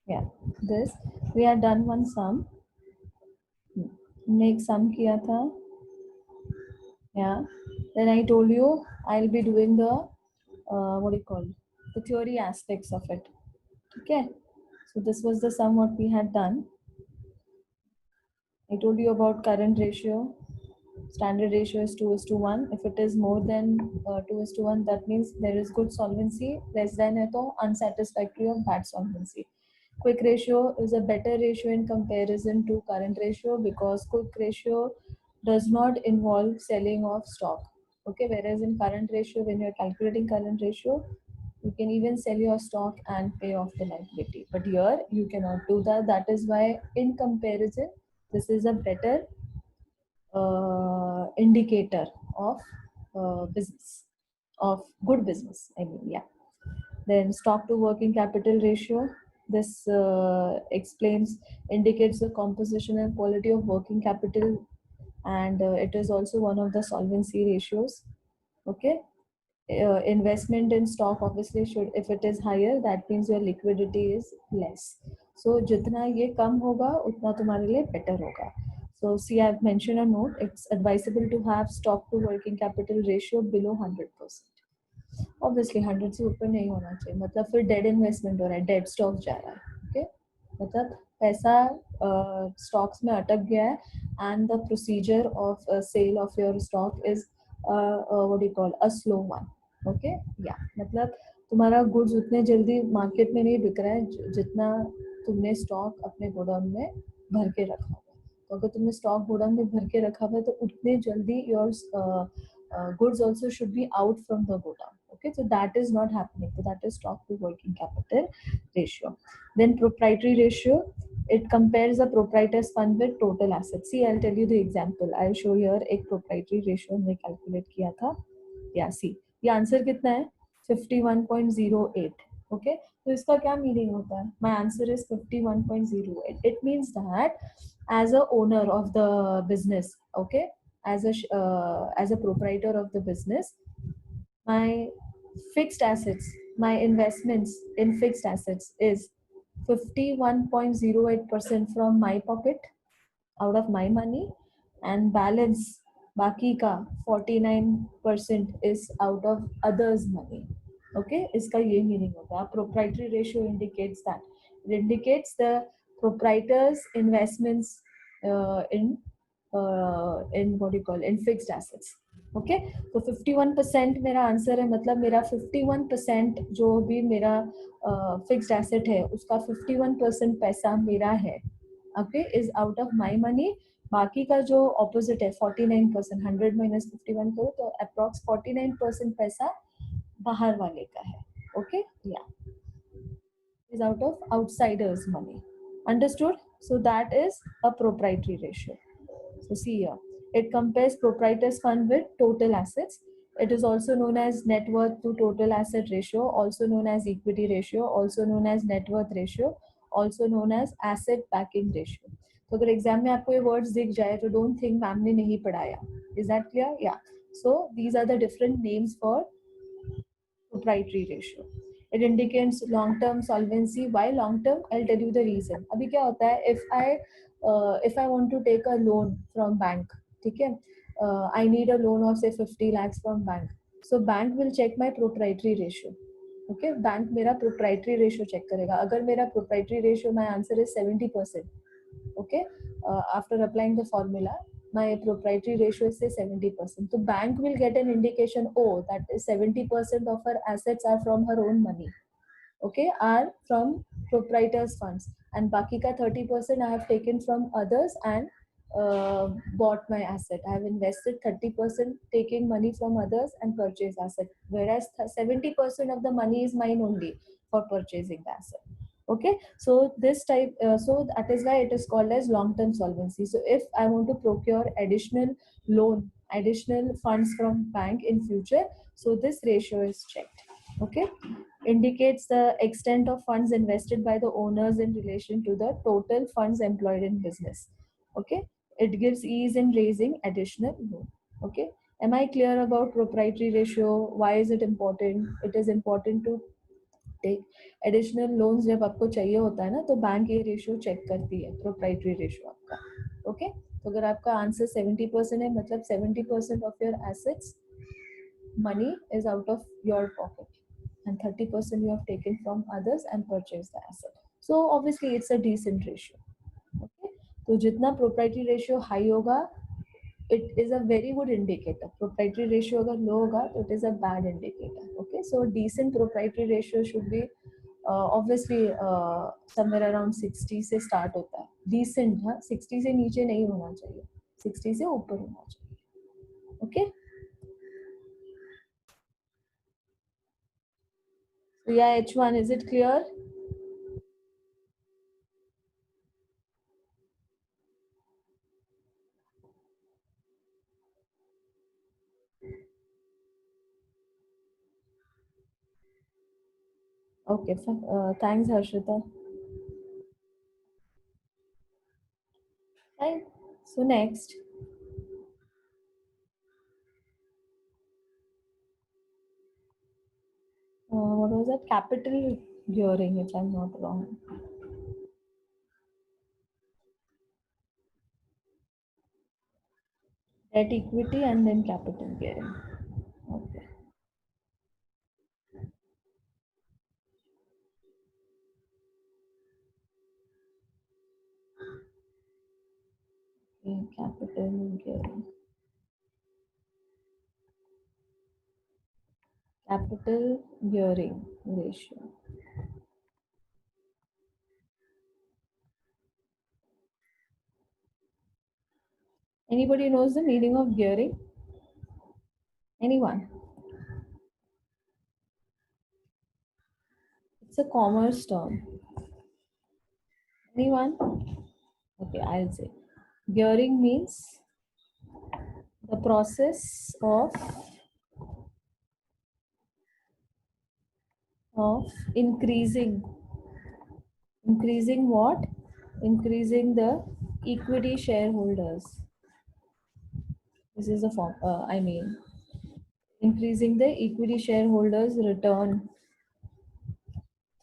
Yeah, this we had done one sum. हमने एक sum किया था. Yeah. Then I told you I'll be doing the what do you call the theory aspects of it. Okay. So this was the sum what we had done. I told you about current ratio. Standard ratio is 2 is to 1. If it is more than 2 is to 1, that means there is good solvency. Less than है तो unsatisfactory or bad solvency. Quick ratio is a better ratio in comparison to current ratio because quick ratio does not involve selling of stock. Okay, whereas in current ratio, when you're calculating current ratio, you can even sell your stock and pay off the liability. But here you cannot do that. That is why in comparison, this is a better indicator of business, of good business. I mean, yeah. Then stock to working capital ratio. This indicates the composition and quality of working capital, and it is also one of the solvency ratios. Okay. Investment in stock obviously should, if it is higher, that means your liquidity is less. So जितना ये कम होगा उतना तुम्हारे लिए better होगा. So see, I've mentioned a note. It's advisable to have stock to working capital ratio below 100%. Obviously 100 से ऊपर नहीं होना चाहिए. मतलब फिर dead investment हो रहा है, dead stock जा रहा है. Okay? मतलब पैसा stocks में अटक गया है and the procedure of sale of your stock is what do you call a slow one. Okay? Yeah. मतलब तुम्हारा goods उतने जल्दी market में नहीं बिक रहा है जितना तुमने stock अपने गोदाम में भर के रखा हुआ है. तो अगर तुमने stock गोदाम में भर के रखा हुआ है तो उतने जल्दी your goods also should be out from the godown. Okay, so that is not happening. So that is stock to working capital ratio. Then proprietary ratio, it compares the proprietor's fund with total assets. See, I'll tell you the example. I'll show here एक proprietary ratio हमने calculate किया था. Yeah, see, ये answer कितना है? 51.08. Okay, तो इसका क्या meaning होता है? My answer is 51.08. It means that as a owner of the business, okay, as a proprietor of the business, my fixed assets, my investments in fixed assets is 51.08% from my pocket, out of my money, and balance बाकी का 49% is out of others money. Okay, इसका ये meaning होता है. Proprietary ratio indicates that. It indicates the proprietor's investments in what do you call, in fixed assets. Okay, तो 51% मेरा answer है. मतलब मेरा 51% जो भी मेरा फिक्स्ड एसेट है उसका 51% पैसा मेरा है. Okay, is out of my money. बाकी का जो ऑपोजिट है 49%, 100 माइनस 51 करो तो अप्रॉक्स 49% पैसा बाहर वाले का है. ओके, या is out of outsiders money. Understood? So that is a proprietary ratio. So see here, it compares proprietor's fund with total assets. It is also known as net worth to total asset ratio, also known as equity ratio, also known as net worth ratio, also known as asset backing ratio. तो अगर exam में आपको ये words दिख जाए तो don't think ma'am ने नहीं पढ़ाया. Is that clear? Yeah. So these are the different names for proprietary ratio. It indicates long-term solvency. Why long-term? I'll tell you the reason. अभी क्या होता है, if I want to take a loan from bank, ठीक है, I need a loan of say 50 lakhs from bank. So bank will check my proprietary ratio. Okay, bank मेरा proprietary ratio check करेगा. अगर मेरा proprietary ratio, my answer is 70%. Okay, after applying the formula, my proprietary ratio is say 70%. So bank will get an indication, oh, that is 70% of her assets are from her own money. Okay, are from proprietors funds, and baki ka 30% I have taken from others and bought my asset. I have invested 30% taking money from others and purchase asset, whereas 70% of the money is mine only for purchasing the asset. Okay, so this type so that is why it is called as long term solvency. So if I want to procure additional loan, additional funds from bank in future, so this ratio is checked. Okay, indicates the extent of funds invested by the owners in relation to the total funds employed in business. Okay, it gives ease in raising additional loan. Okay, am I clear about proprietary ratio? Why is it important? It is important to take additional loans जब आपको चाहिए होता है ना, तो bank ये ratio check करती है, प्रोप्राइटरी रेशियो आपका. ओके, तो अगर आपका आंसर 70% है, मतलब 70% of your assets money is out of your pocket and 30% you have taken from others and purchased the asset. So obviously it's a decent ratio. Okay, तो जितना proprietary ratio high होगा, it is a very good indicator. Proprietary ratio अगर low होगा, it is a bad indicator. Okay, so decent proprietary ratio should be obviously somewhere around 60 से start होता है. Decent, हाँ, 60 से नीचे नहीं होना चाहिए, 60 से ऊपर होना चाहिए. Okay. So yeah, H1, is it clear? Okay, thanks, Harshita. Fine. So next, what was that? Capital gearing, if I'm not wrong. Debt equity and then capital gearing. Okay. Okay, capital gearing. Capital gearing ratio. Anybody knows the meaning of gearing? Anyone? It's a commerce term. Anyone? Okay, I'll say. Gearing means the process of increasing what? Increasing the equity shareholders. This is the form, I mean, increasing the equity shareholders return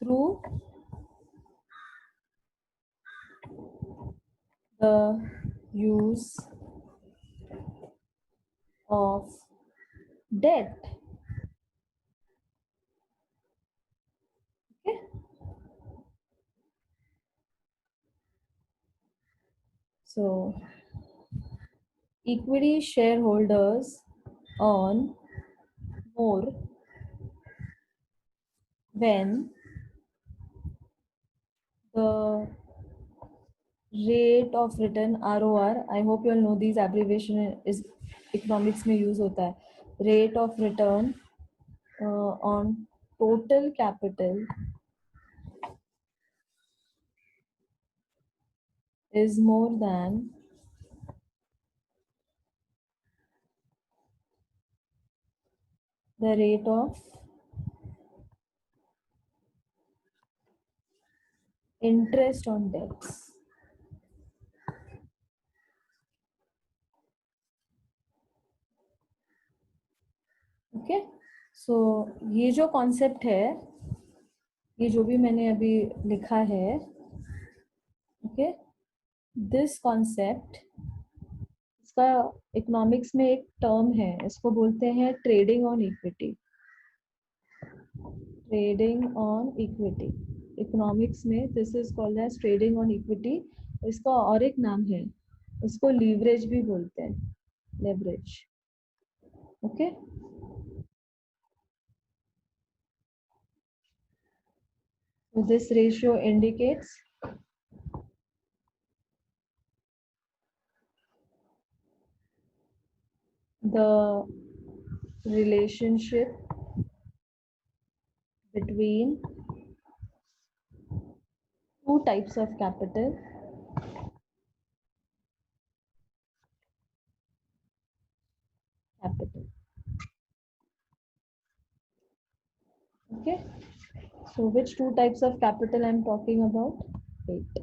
through the use of debt. Okay. So equity shareholders earn more when the rate of return, ROR, I hope you all know these abbreviation is economics में use होता है. Rate of return on total capital is more than the rate of interest on debts. Okay, so ये जो concept है, ये जो भी मैंने अभी लिखा है, ओके, दिस कॉन्सेप्ट, इसका इकोनॉमिक्स में एक टर्म है, इसको बोलते हैं trading on equity. Trading on equity economics में this is called as trading on equity. इसका और एक नाम है, इसको लीवरेज भी बोलते हैं, leverage. Okay, so this ratio indicates the relationship between two types of capital. Okay, so which two types of capital I'm talking about? Wait.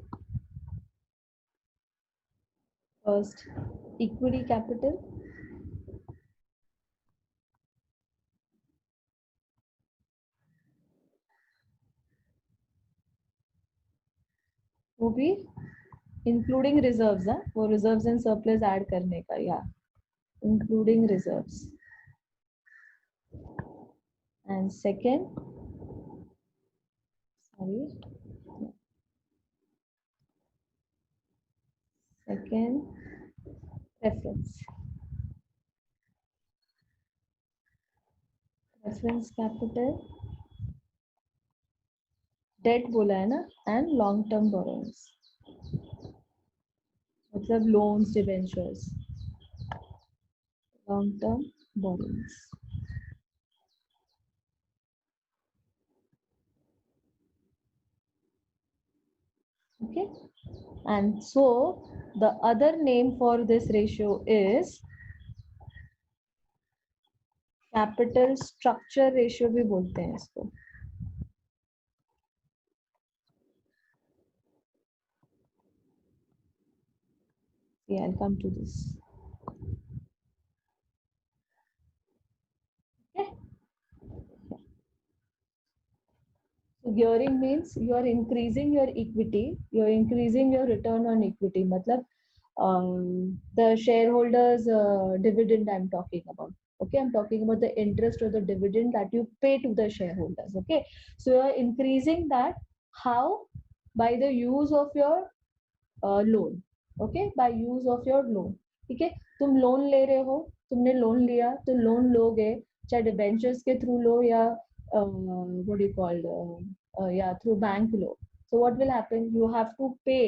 First, equity capital. वो भी इंक्लूडिंग रिजर्व्स है, वो रिजर्व्स एंड सरप्लस ऐड करने का, या including reserves. And second, sorry, second reference, reference capital, debt बोला है ना, एंड लॉन्ग टर्म बोरोइंग्स, मतलब loans, debentures, long term borrowings. Okay, and so the other name for this ratio is capital structure ratio भी बोलते हैं इसको. Yeah, I'll come to this. Okay. So gearing means you are increasing your equity, you are increasing your return on equity. मतलब the shareholders dividend I'm talking about. Okay, I'm talking about the interest or the dividend that you pay to the shareholders. Okay, so you are increasing that. How? By the use of your loan. Okay, by use of your loan. ठीक है, तुम loan ले रहे हो, तुमने loan लिया तो loan लोगे चाहे डिबेंचर्स के थ्रू लो या व्हाट यू कॉल्ड या through bank loan. So what will happen, you have to pay.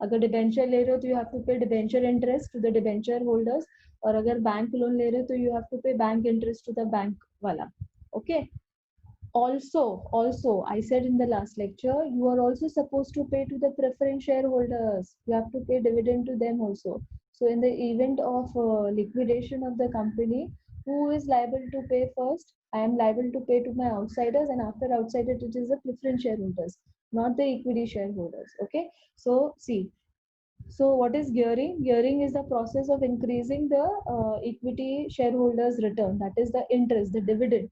अगर डिबेंचर ले रहे हो तो you have to pay debenture interest to the debenture holders, और अगर बैंक लोन ले रहे हो तो you have to pay bank interest to the bank वाला. Okay. Also I said in the last lecture, you are also supposed to pay to the preference shareholders. You have to pay dividend to them also. So in the event of liquidation of the company, who is liable to pay first? I am liable to pay to my outsiders, and after outsiders it is the preference shareholders, not the equity shareholders. Okay, so see, so what is gearing? Gearing is the process of increasing the equity shareholders return, that is the interest, the dividend.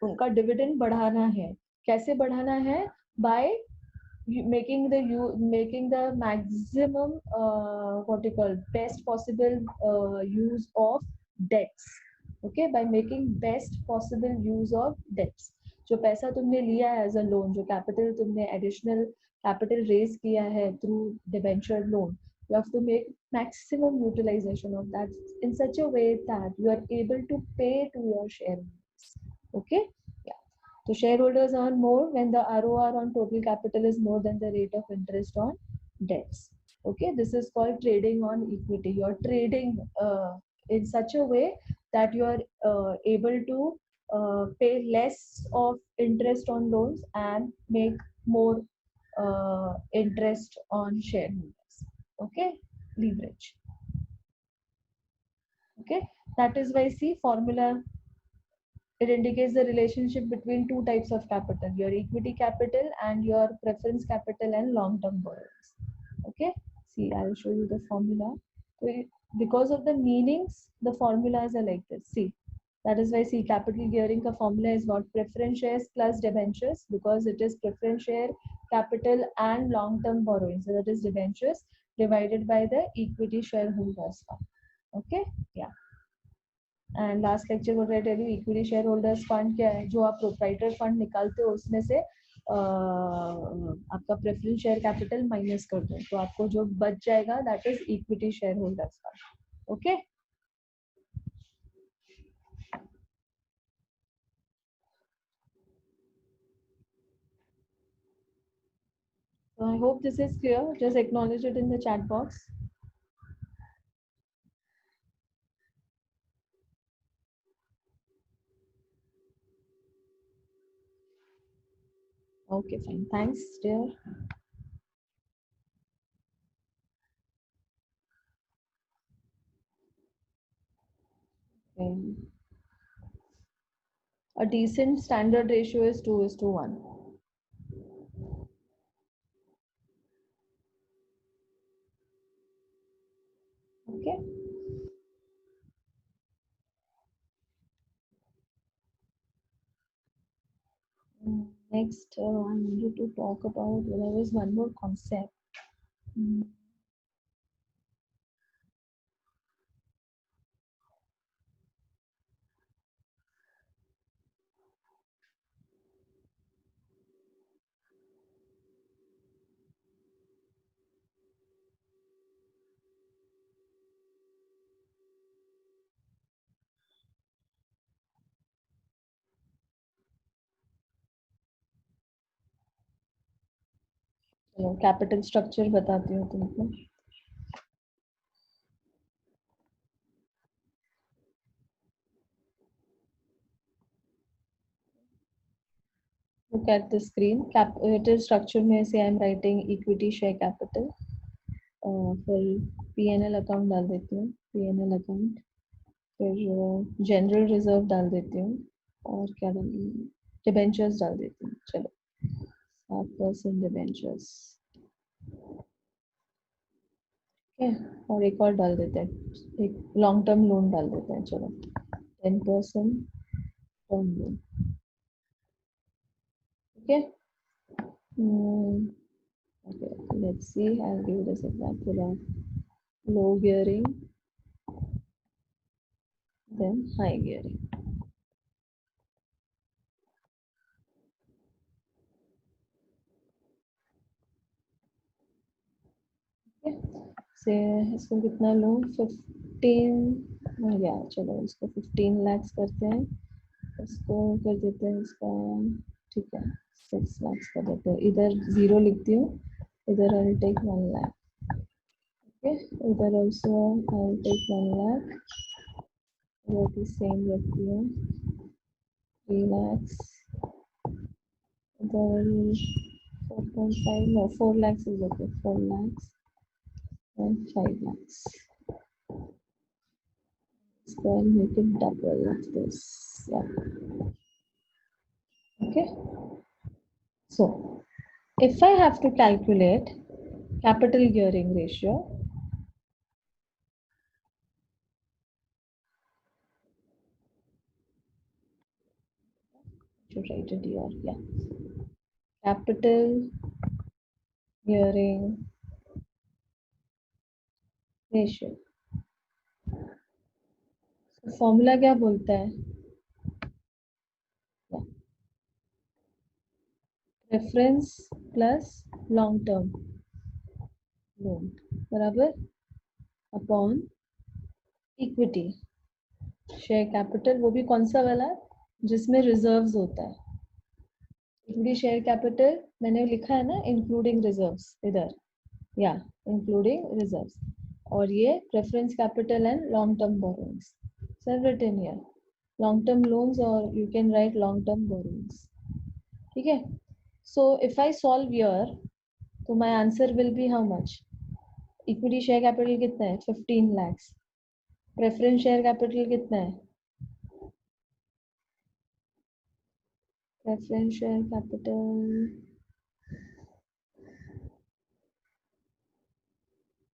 उनका dividend बढ़ाना है. कैसे बढ़ाना है? By making the maximum what you call best possible use of debts. Okay, by making best possible use of debts. जो पैसा तुमने लिया है एज अ लोन, जो कैपिटल तुमने एडिशनल कैपिटल रेज किया है through debenture loan, you have to make maximum utilization of that in such a way that you are able to pay to your shareholders. Okay, yeah. So shareholders earn more when the ROR on total capital is more than the rate of interest on debts. Okay, this is called trading on equity. You're trading in such a way that you are able to pay less of interest on loans and make more interest on shareholders. Okay, leverage. Okay, that is why see formula, it indicates the relationship between two types of capital, your equity capital and your preference capital and long term borrowings. Okay, see, I'll show you the formula. So because of the meanings, the formulas are like this. See, that is why see, capital gearing ka formula is what? Preference shares plus debentures, because it is preference share capital and long term borrowing. So that is debentures divided by the equity shareholders. Okay, yeah. And last lecture वो tell you equity share holders fund क्या है, जो आप proprietor fund निकालते हो उसमें से आपका प्रेफरेंस शेयर कैपिटल माइनस कर दो तो आपको जो बच जाएगा that is equity share holders fund. Okay, so I hope this is clear. Just acknowledge it in the chat box. Okay, fine. Thanks, dear. Okay. A decent standard ratio is 2:1. Okay. Next, I wanted to talk about, well, there is one more concept. चलो capital structure बताती हूँ तुमको. Look at the screen. Capital structure में से I am writing equity share capital. फिर P&L account डाल देती हूँ. P&L account. फिर जनरल रिजर्व डाल देती हूँ. और क्या डालूँ? डिबेंचर्स डाल देती हूँ. चलो 7% डिबेंचर्स. और एक और डाल देते हैं. एक लॉन्ग टर्म लोन डाल देते हैं. चलो 10% term loan. Okay. Okay, let's see. I'll give this example of low gearing, then high gearing. Okay. से इसको कितना लूँ? 15 या चलो इसको 15 lakhs करते हैं. इसको कर देते हैं इसका. ठीक है 6 lakhs कर देते हैं. इधर 0 लिखती हूँ. इधर I'll take 1 lakh. Okay. इधर also I'll take 1 lakh. इधर भी same रखती हूँ. 3 lakhs. इधर 4.5 no 4 lakhs is okay. 4 lakhs and 5 lakhs. So I'll make it double of this. Yeah. Okay. So if I have to calculate capital gearing ratio, should write it here. Yeah. Capital gearing ratio. So formula क्या बोलता है? Yeah. Preference plus long term loan बराबर upon equity share capital. वो भी कौन सा वाला? जिसमें रिजर्व्स होता है. इक्विटी शेयर कैपिटल मैंने लिखा है ना इंक्लूडिंग रिजर्व्स इधर. या इंक्लूडिंग रिजर्व्स. और ये preference capital and long term borrowings. Sir written here long term loans और you can write long term borrowings. ठीक है. So if I solve here तो my answer will be how much? Equity share capital कितना है? 15 lakhs. Preference share capital कितना है? Preference share capital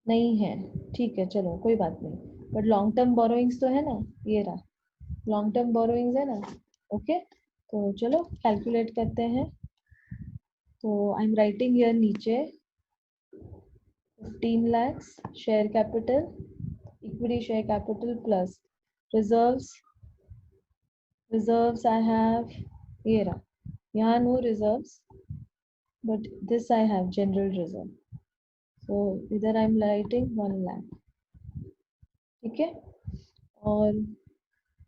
नहीं है. ठीक है चलो कोई बात नहीं. बट लॉन्ग टर्म बोरोइंग्स तो है ना. ये रहा लॉन्ग टर्म बोरोइंग्स है ना. ओके. तो चलो कैलकुलेट करते हैं. तो आई एम राइटिंग हियर नीचे 15 lakhs share capital equity share capital plus reserves. Reserves I have ये रहा. यहाँ no reserves but this I have general reserve. so इधर आई एम राइटिंग 1 lakh. ठीक है. और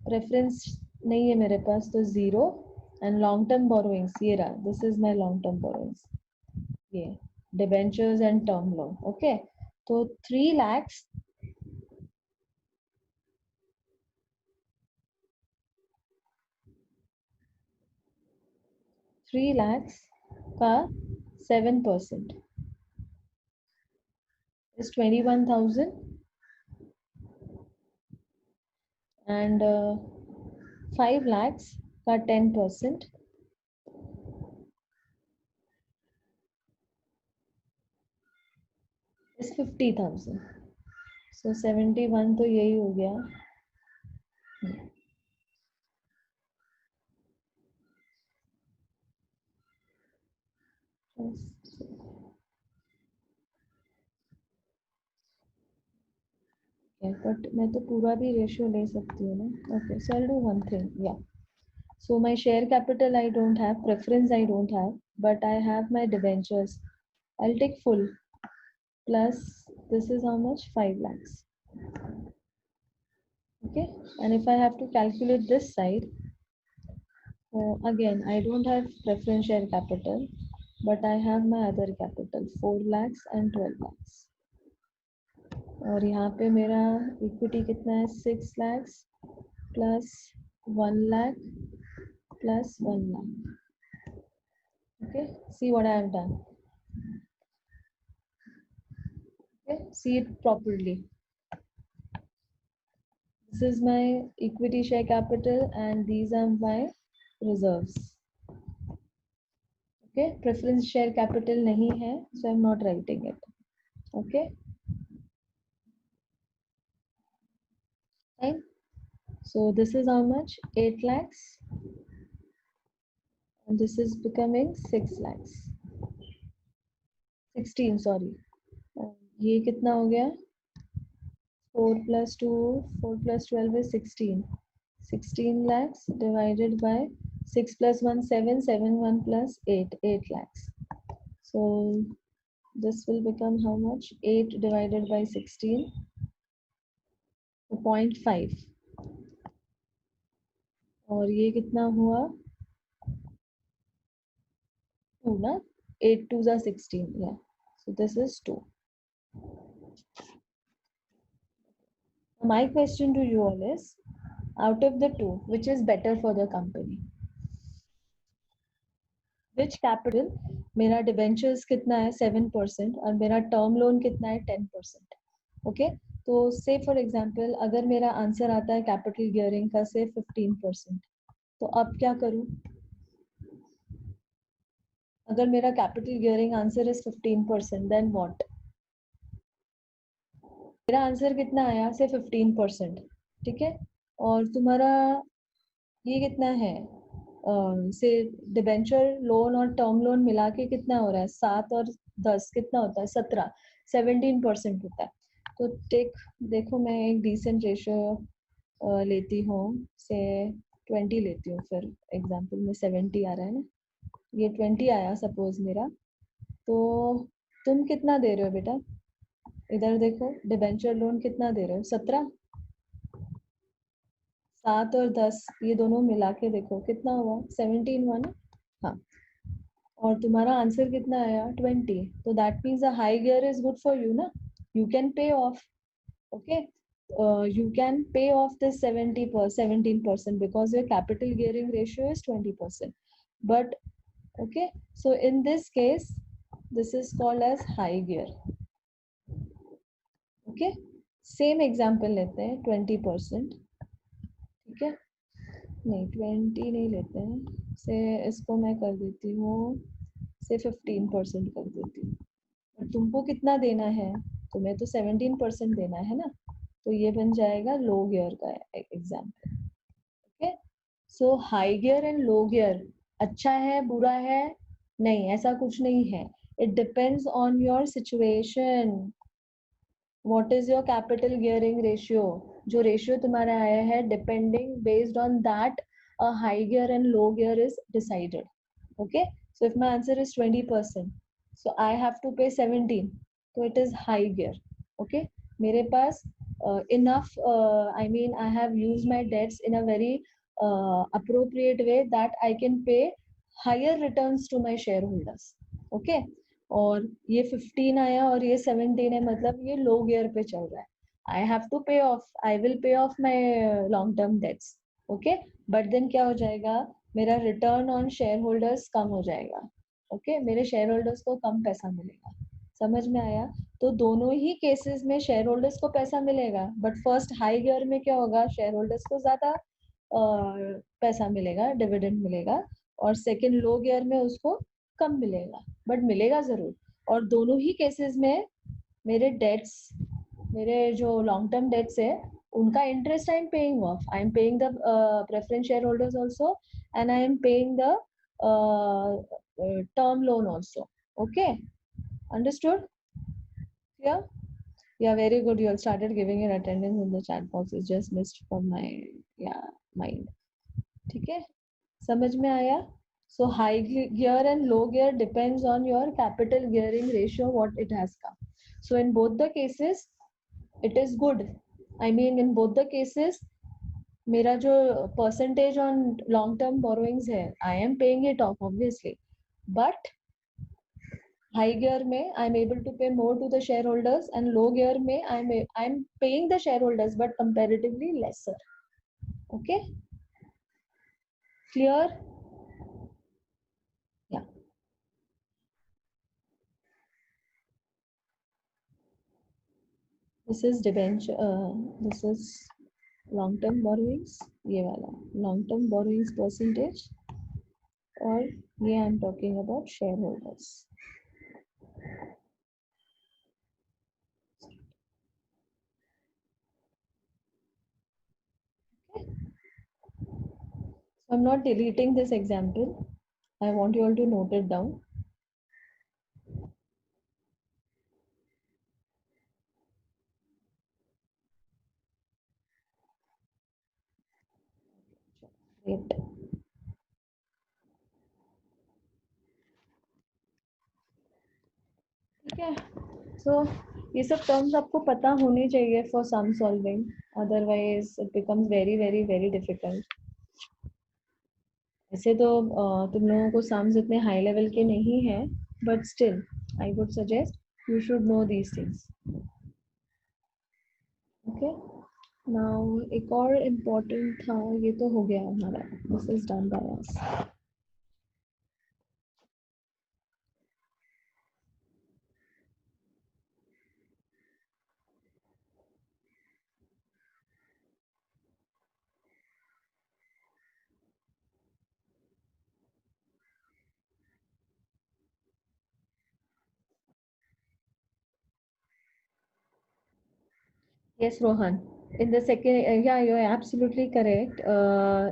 प्रेफरेंस नहीं है मेरे पास तो 0. एंड लॉन्ग टर्म बोरोइंग्स ये रहा. This is my long term borrowings. ये debentures and term loan. Okay. तो 3 lakhs 3 lakhs का 7% is 21,000. and 5 lakhs का 10% is 50,000. so 71 तो यही हो गया. बट मैं तो पूरा भी रेशियो ले सकती हूँ ना. Okay, so I will do one thing. या, so my share capital I don't have, preference I don't have, but I have my debentures. I'll take full plus this is how much, 5 lakhs. Okay, and if I have to calculate this side, again I don't have preference share capital, but I have my other capital 4 lakhs and 12 lakhs. और यहाँ पे मेरा equity कितना है, 6 lakhs plus 1 lakh plus 1 lakh. Okay, see what I have done. Okay, see it properly. This is my equity share capital and these are my reserves. Okay, preference share capital nahi hai, so I'm not writing it. Okay, fine. So this is how much, 8 lakhs and this is becoming 6 lakhs, 16 sorry. ये कितना हो गया, 4 plus 2, 4 plus 12 is 16. 16 lakhs divided by 6 plus 1, 7, 7, 1 plus 8, 8 lakhs. So this will become how much, 8 divided by 16, 0.5. और ये कितना हुआ, 2 ना, 8 2s are 16. Yeah, so this is 2. My question to you all is, out of the two, which is better for the company? Which capital, मेरा debentures कितना है 7% और मेरा term loan कितना है 10%. Okay, तो say for example अगर मेरा आंसर आता है capital gearing का से 15%, तो अब क्या करूं? अगर मेरा capital gearing answer is 15%, then what? मेरा आंसर कितना आया, से 15%, ठीक है, और तुम्हारा ये कितना है, से डिबेंचर लोन और टर्म लोन मिला के कितना हो रहा है, 7 और 10 कितना होता है, 17, 17% होता है. तो देखो मैं एक डिसेंट रेशियो लेती हूँ, से 20 लेती हूँ, फिर एग्जांपल में 70 आ रहा है ना, ये 20 आया सपोज मेरा, तो तुम कितना दे रहे हो बेटा, इधर देखो डिबेंचर लोन कितना दे रहे हो, 17, 7 और 10 ये दोनों मिला के देखो कितना हुआ, 17 हुआ ना. हाँ, और तुम्हारा आंसर कितना आया, 20. तो that means a high gear is good for you ना, you can pay off. Okay, you can pay off this 17% because your capital gearing ratio is 20%. But okay, so in this case this is called as high gear. Okay, same example लेते हैं 20%. ठीक है, नहीं 20 नहीं लेते हैं, से इसको मैं कर देती हूँ, से 15% कर देती हूँ. और तुमको कितना देना है, तुम्हें तो 17% देना है ना, तो ये बन जाएगा लो गियर का example. Okay, so high gear and low gear अच्छा है बुरा है, नहीं ऐसा कुछ नहीं है. It depends on your situation. What is your capital gearing ratio, जो रेशियो तुम्हारा आया है, depending based on that a high gear and low gear is decided. Okay, so if my answer is 20%, so I have to pay 17, so it is high gear. Okay, मेरे पास enough, I mean I have used my debts in a very appropriate way that I can pay higher returns to my shareholders. Okay, और ये 15 आया और ये 17 है, मतलब ये लो gear पे चल रहा है. I have to pay off, I will pay off my long term debts. Okay, but then क्या हो जाएगा, मेरा रिटर्न ऑन शेयर होल्डर्स कम हो जाएगा. ओके, मेरे शेयर होल्डर्स को कम पैसा मिलेगा. समझ में आया? तो दोनों ही केसेस में शेयर होल्डर्स को पैसा मिलेगा, बट फर्स्ट हाई गियर में क्या होगा, शेयर होल्डर्स को ज्यादा पैसा मिलेगा, डिविडेंड मिलेगा, और सेकंड लो गियर में उसको कम मिलेगा, बट मिलेगा जरूर. और दोनों ही केसेस में मेरे डेट्स, मेरे जो लॉन्ग टर्म डेट्स है, उनका interest I am paying off. I am paying the preference share holders also and I am paying the term loan also. Okay, understood? Clear? Yeah, very good. You have started giving your attendance in the chat box. It's just missed from my mind. ठीक है, समझ में आया? So high gear and low gear depends on your capital gearing ratio, what it has come. So in both the cases, it is good. I mean, in both the cases, मेरा जो percentage on long term borrowings है, I am paying it off obviously, but high gear में I'm able to pay more to the shareholders, and low gear में I'm paying the shareholders but comparatively lesser. Okay, clear? Yeah. This is debenture. This is long term borrowings. ये वाला long term borrowings percentage, और ये I'm talking about shareholders. So I'm not deleting this example. I want you all to note it down. Great. ठीक है, so ये सब terms आपको पता होने चाहिए for sum solving, otherwise it becomes very very very difficult. ऐसे तो तुम लोगों को sums इतने high level के नहीं हैं, but still I would suggest you should know these things. Okay, now एक और important था, ये तो हो गया हमारा, this is done by us. Yes, Rohan. In the second, yeah, you're absolutely correct.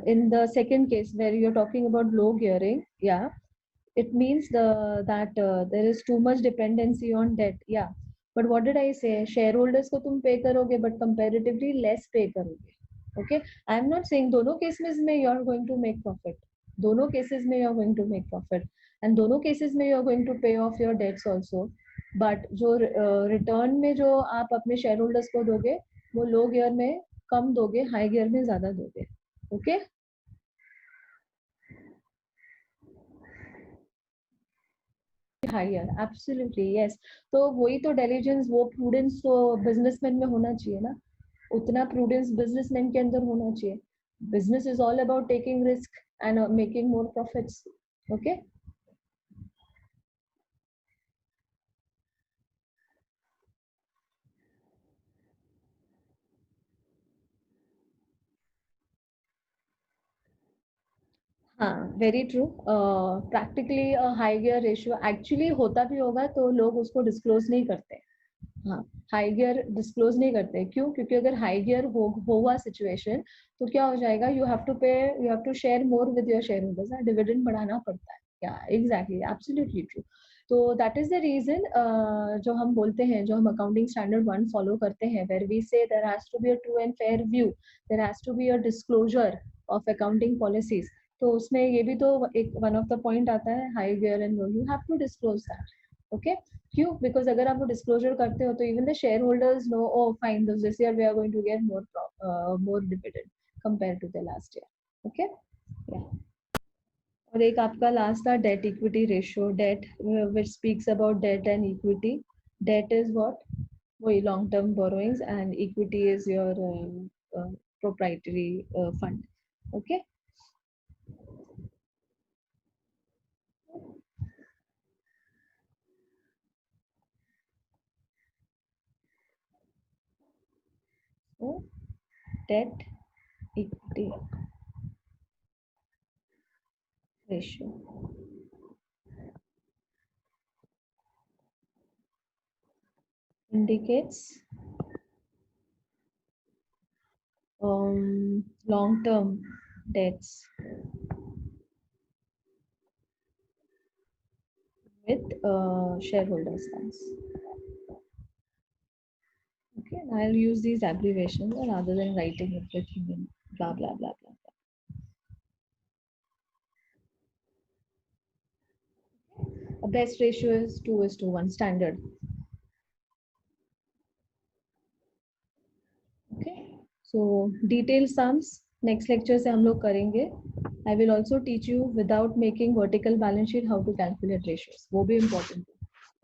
In the second case where you're talking about low gearing, yeah, it means that there is too much dependency on debt. Yeah, but what did I say? Shareholders को तुम pay करोगे, but comparatively less pay करोगे. Okay, I'm not saying दोनों cases में you're going to make profit. दोनों cases में you're going to make profit, and दोनों cases में you're going to pay off your debts also. But जो return में जो आप अपने शेयर होल्डर्स को दोगे, वो लो गियर में कम दोगे, हाई गियर में ज्यादा दोगे. Okay, higher, absolutely yes. तो वही तो डिलिजेंस, वो प्रूडेंस तो बिजनेसमैन में होना चाहिए ना, उतना प्रूडेंस बिजनेसमैन के अंदर होना चाहिए. Business is all about taking risk and making more profits. Okay, हाँ, very true. Practically high gear ratio actually होता भी होगा तो लोग उसको डिस्क्लोज नहीं करते. हाँ, हाई गियर डिस्क्लोज नहीं करते. क्यों? क्योंकि अगर हाई गियर होगा सिचुएशन, तो क्या हो जाएगा, you have to pay, you have to share more with your shareholders, dividend बढ़ाना पड़ता है. या एग्जैक्टली, एब्सोल्युटली ट्रू. तो दैट इज द रीजन, जो हम बोलते हैं, जो हम अकाउंटिंग स्टैंडर्ड 1 फॉलो करते हैं, where we say there has to be a true and fair view, there has to be a disclosure of accounting policies. तो उसमें ये भी तो एक वन ऑफ द पॉइंट आता है, high gear and low, you have to disclose that. Okay, क्यों? Because अगर आप वो डिस्क्लोजर करते हो तो even the share holders know, oh fine, this year we are going to get more dividend compare to the last year. Okay, और एक आपका लास्ट था debt equity ratio. Debt which speaks about debt and equity. Debt is what? वही long term borrowings, and equity is your proprietary fund. Okay, so debt equity ratio indicates long term debts with shareholders funds. I'll use these abbreviations rather than writing everything in blah blah blah blah. A best ratio is 2:1 standard. Okay. So detailed sums next lecture से हम लोग करेंगे. I will also teach you without making vertical balance sheet how to calculate ratios. वो भी important है.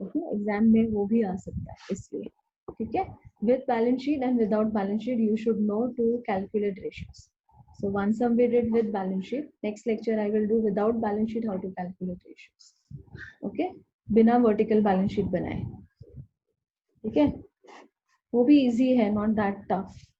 Okay. Exam में वो भी आ सकता है इसलिए. ठीक है. With balance sheet and without balance sheet you should know to calculate ratios. So one sum we did with balance sheet. Next lecture I will do without balance sheet how to calculate ratios. Okay. बिना vertical balance sheet बनाए. ठीक है. वो भी easy है, not that tough.